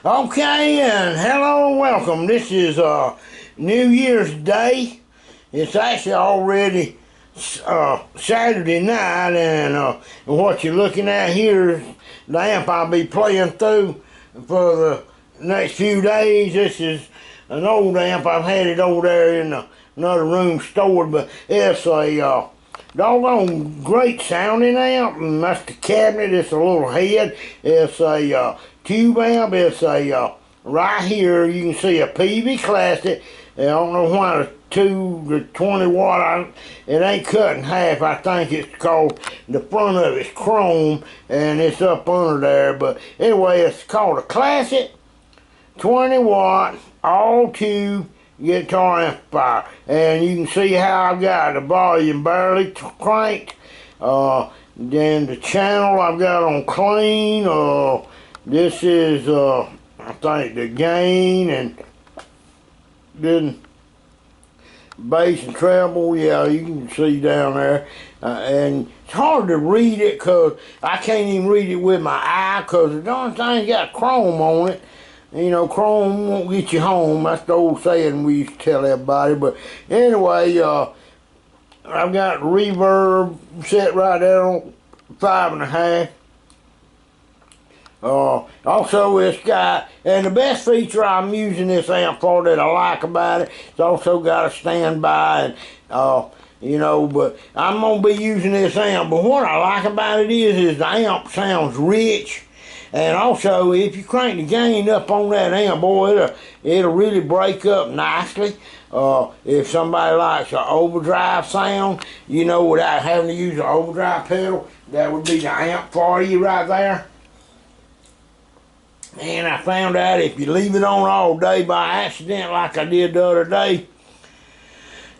Okay, and hello and welcome. This is New Year's Day. It's actually already Saturday night, and what you're looking at here is the amp I'll be playing through for the next few days. This is an old amp. I've had it over there in another room stored, but it's a doggone great sounding amp, and that's the cabinet. It's a little head. It's a tube amp. It's a right here you can see a Peavy Classic. I don't know why the 20 watt, it ain't cut in half. I think it's called, the front of it's chrome and it's up under there, but anyway, it's called a Classic 20 watt all tube guitar amplifier, and you can see how I've got the volume barely cranked. Then the channel I've got on clean. This is I think the gain, and then bass and treble, yeah, you can see down there. And it's hard to read it because I can't even read it with my eye because the darn thing's got chrome on it. You know, chrome won't get you home. That's the old saying we used to tell everybody. But anyway, I've got reverb set right there on 5.5. Also it's got, and the best feature I'm using this amp for that I like about it, it's also got a standby, and you know, but I'm gonna be using this amp. But what I like about it is the amp sounds rich, and also if you crank the gain up on that amp, boy, it'll really break up nicely. If somebody likes an overdrive sound, you know, without having to use an overdrive pedal, that would be the amp for you right there. And I found out if you leave it on all day by accident like I did the other day,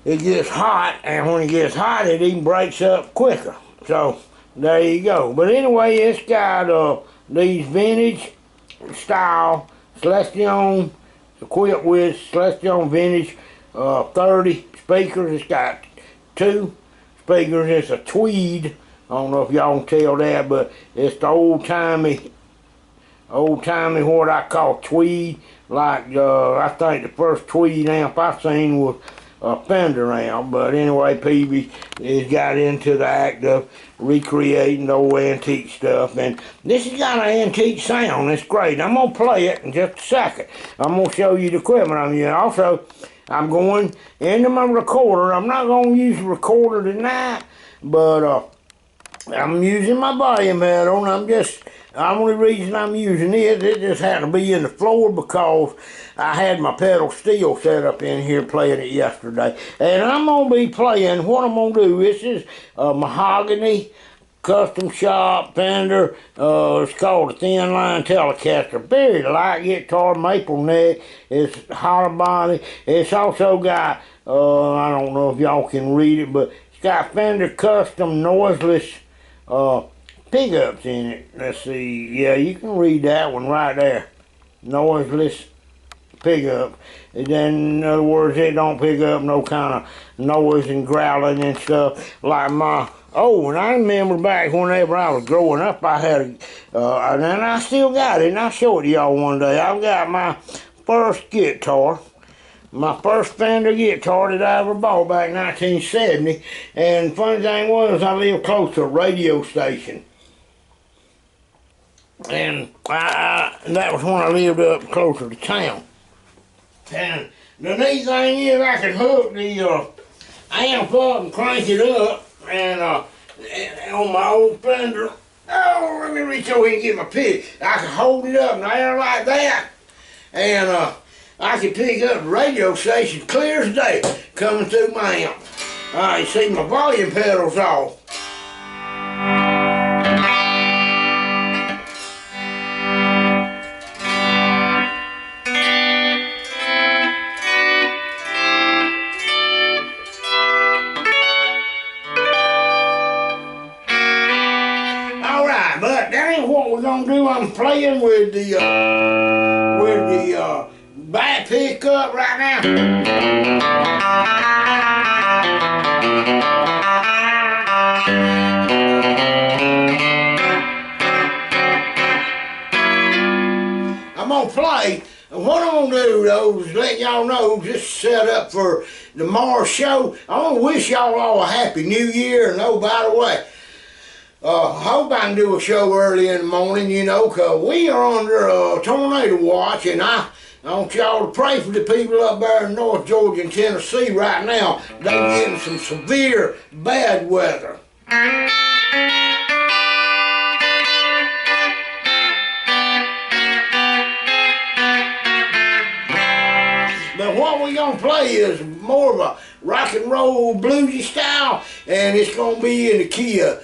it gets hot, and when it gets hot it even breaks up quicker. So there you go. But anyway, it's got these vintage style Celestion, equipped with Celestion vintage 30 speakers. It's got 2 speakers. It's a tweed. I don't know if y'all can tell that, but it's the old-timey what I call tweed. Like I think the first tweed amp I seen was a Fender amp. But anyway, Peavy has got into the act of recreating the old antique stuff, and this has got an antique sound. It's great. I'm gonna play it in just a second. I'm gonna show you the equipment I'm using. Also, I'm going into my recorder. I'm not gonna use the recorder tonight, but I'm using my volume pedal, and the only reason I'm using it just happened to be in the floor because I had my pedal steel set up in here playing it yesterday. And I'm going to be playing, what I'm going to do, this is a mahogany custom shop Fender. It's called a thin line Telecaster. Very light guitar, maple neck. It's hollow body. It's also got, I don't know if y'all can read it, but it's got Fender custom noiseless pickups in it. Let's see, yeah, you can read that one right there. Noiseless pickup. And then, in other words, it don't pick up no kind of noise and growling and stuff like my. Oh, and I remember back whenever I was growing up, I had and I still got it, and I'll show it to y'all one day. I've got my first guitar. My first Fender guitar that I ever bought back in 1970. And the funny thing was, I lived close to a radio station. And that was when I lived up closer to town. And the neat thing is I could hook the amp up and crank it up, and on my old Fender. Oh, let me reach over here and get my pick. I could hold it up in the air like that, and I could pick up the radio station clear as day coming through my amp. You see my volume pedal's off. Alright, but that ain't what we're gonna do. I'm playing with the back pickup right now. I'm gonna play. And what I'm gonna do though is let y'all know, just set up for tomorrow's show. I wanna wish y'all all a happy new year. And oh, by the way, hope I can do a show early in the morning, you know, cause we are under a tornado watch, and I want y'all to pray for the people up there in North Georgia and Tennessee right now. They're getting some severe bad weather. But what we're going to play is more of a rock and roll bluesy style, and it's going to be in the key of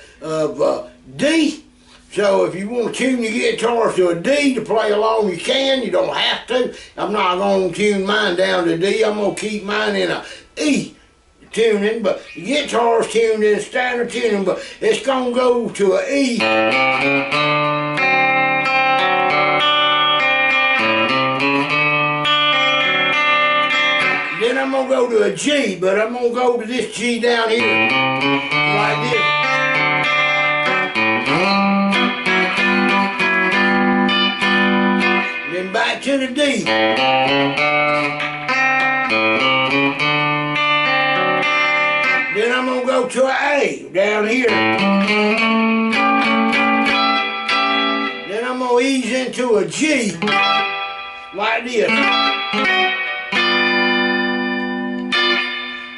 D. So if you want to tune your guitars to a D to play along, you can. You don't have to. I'm not going to tune mine down to D. I'm going to keep mine in a E tuning, but the guitar's tuned in standard tuning, but it's going to go to a E. Then I'm going to go to a G, but I'm going to go to this G down here, like this. Then back to the D. Then I'm going to go to an A down here. Then I'm going to ease into a G, like this.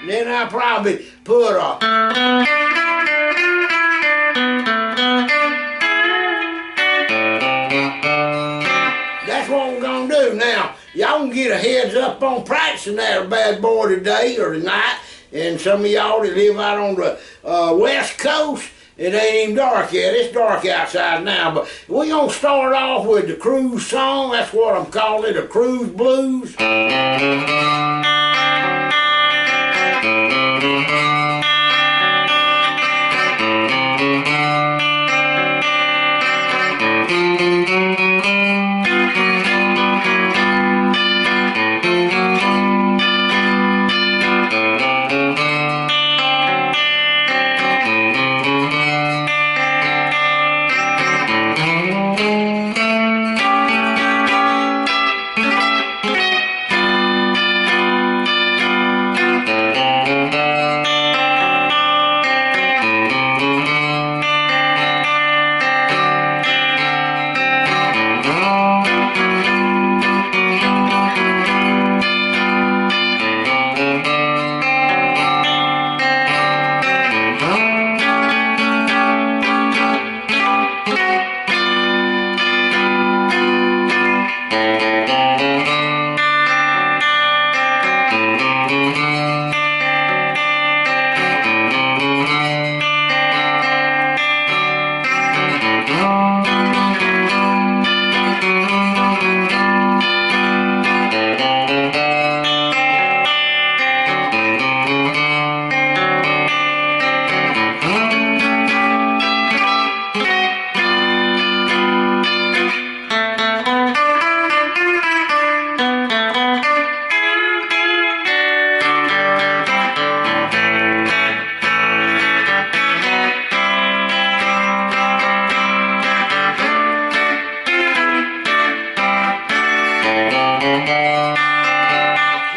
Then I'll probably put a... That's what we're going to do. Now, y'all can get a heads up on practicing that bad boy today or tonight. And some of y'all that live out on the west coast, it ain't even dark yet. It's dark outside now. But we're going to start off with the cruise song. That's what I'm calling it, a cruise blues.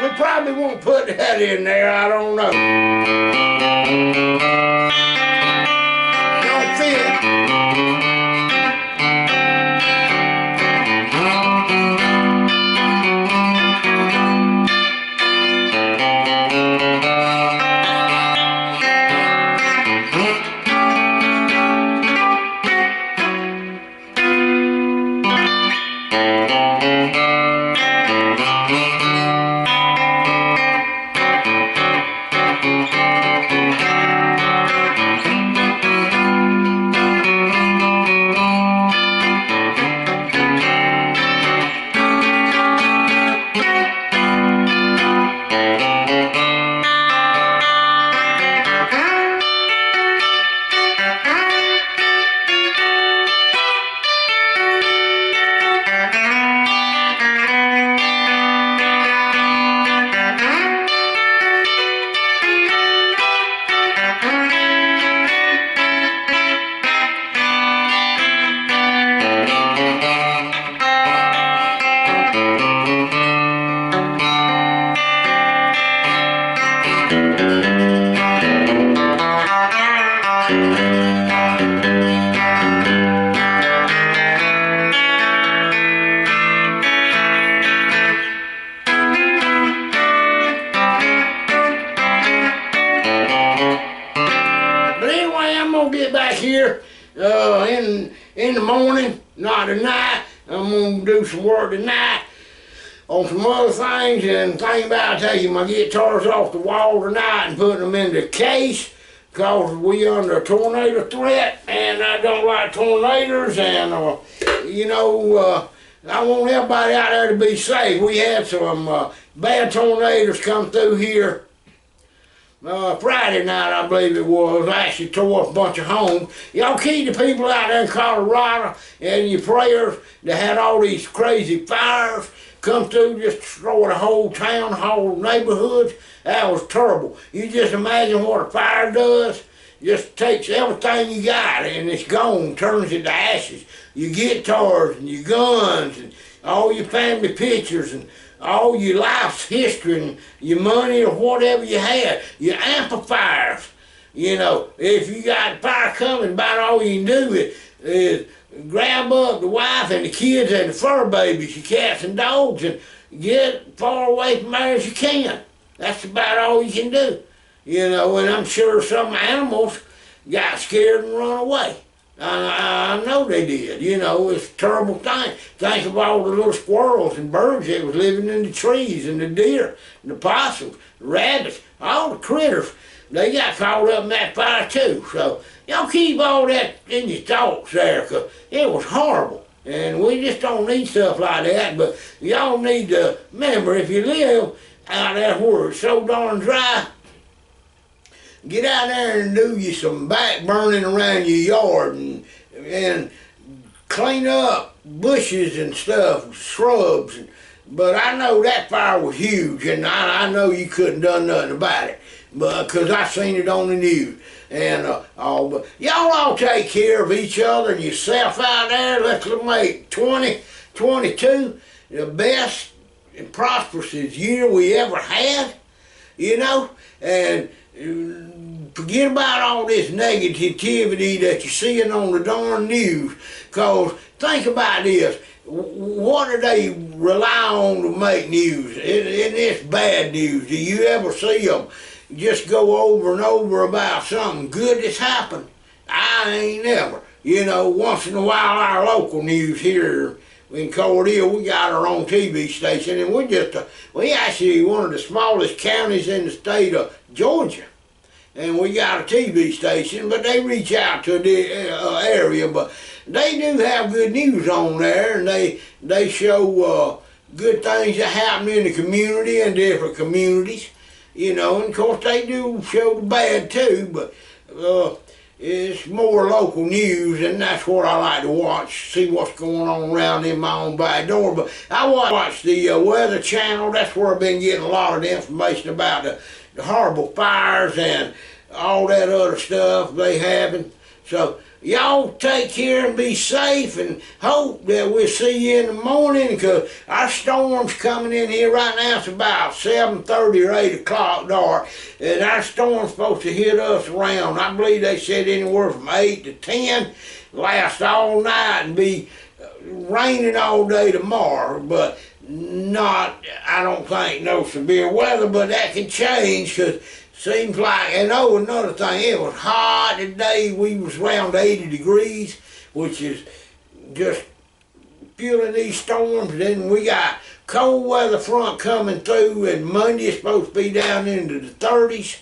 We probably won't put that in there, I don't know. Don't fit. in the morning, not tonight. I'm gonna do some work tonight on some other things and think about taking my guitars off the wall tonight and putting them in the case, because we under a tornado threat and I don't like tornadoes, and I want everybody out there to be safe. We had some bad tornadoes come through here Friday night, I believe it was. Actually tore up a bunch of homes. Y'all keep the people out there in Colorado in your prayers that had all these crazy fires come through, just destroy the whole town, whole neighborhoods. That was terrible. You just imagine what a fire does. Just takes everything you got and it's gone, turns it to ashes. Your guitars and your guns and all your family pictures and all your life's history and your money or whatever you had, your amplifiers. You know, if you got fire coming, about all you can do is grab up the wife and the kids and the fur babies, your cats and dogs, and get far away from there as you can. That's about all you can do. You know, and I'm sure some animals got scared and run away. I know they did. You know, it's a terrible thing. Think of all the little squirrels and birds that was living in the trees, and the deer, and the possums, the rabbits, all the critters. They got caught up in that fire too. So y'all keep all that in your thoughts there, because it was horrible. And we just don't need stuff like that. But y'all need to remember, if you live out there where it's so darn dry, get out there and do you some back burning around your yard and clean up bushes and stuff, shrubs. But I know that fire was huge, and I know you couldn't done nothing about it, but because I seen it on the news. And but y'all all take care of each other and yourself out there. Let's make 2022 the best and prosperous year we ever had, you know, and forget about all this negativity that you're seeing on the darn news, because think about this. What do they rely on to make news? And it's bad news. Do you ever see them just go over and over about something good that's happened? I ain't never. You know, once in a while our local news here in Cordell, we got our own TV station, and we actually one of the smallest counties in the state of Georgia. And we got a TV station, but they reach out to the area. But they do have good news on there, and they show good things that happen in the community and different communities, you know. And of course they do show the bad too, but it's more local news, and that's what I like to watch, see what's going on around in my own back door. But I watch the Weather Channel. That's where I've been getting a lot of the information about the horrible fires and all that other stuff they having. So y'all take care and be safe, and hope that we'll see you in the morning, because our storm's coming in here right now. It's about 7:30 or 8 o'clock dark, and our storm's supposed to hit us around, I believe they said anywhere from 8 to 10, last all night and be raining all day tomorrow, but not, I don't think, no severe weather, but that can change, because seems like, and another thing, it was hot today. We was around 80 degrees, which is just fueling these storms. Then we got cold weather front coming through, and Monday is supposed to be down into the 30s,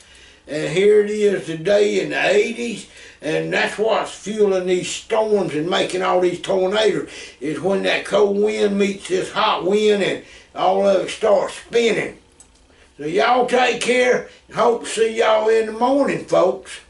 and here it is today in the 80s. And that's what's fueling these storms and making all these tornadoes, is when that cold wind meets this hot wind and all of it starts spinning. So y'all take care, and hope to see y'all in the morning, folks.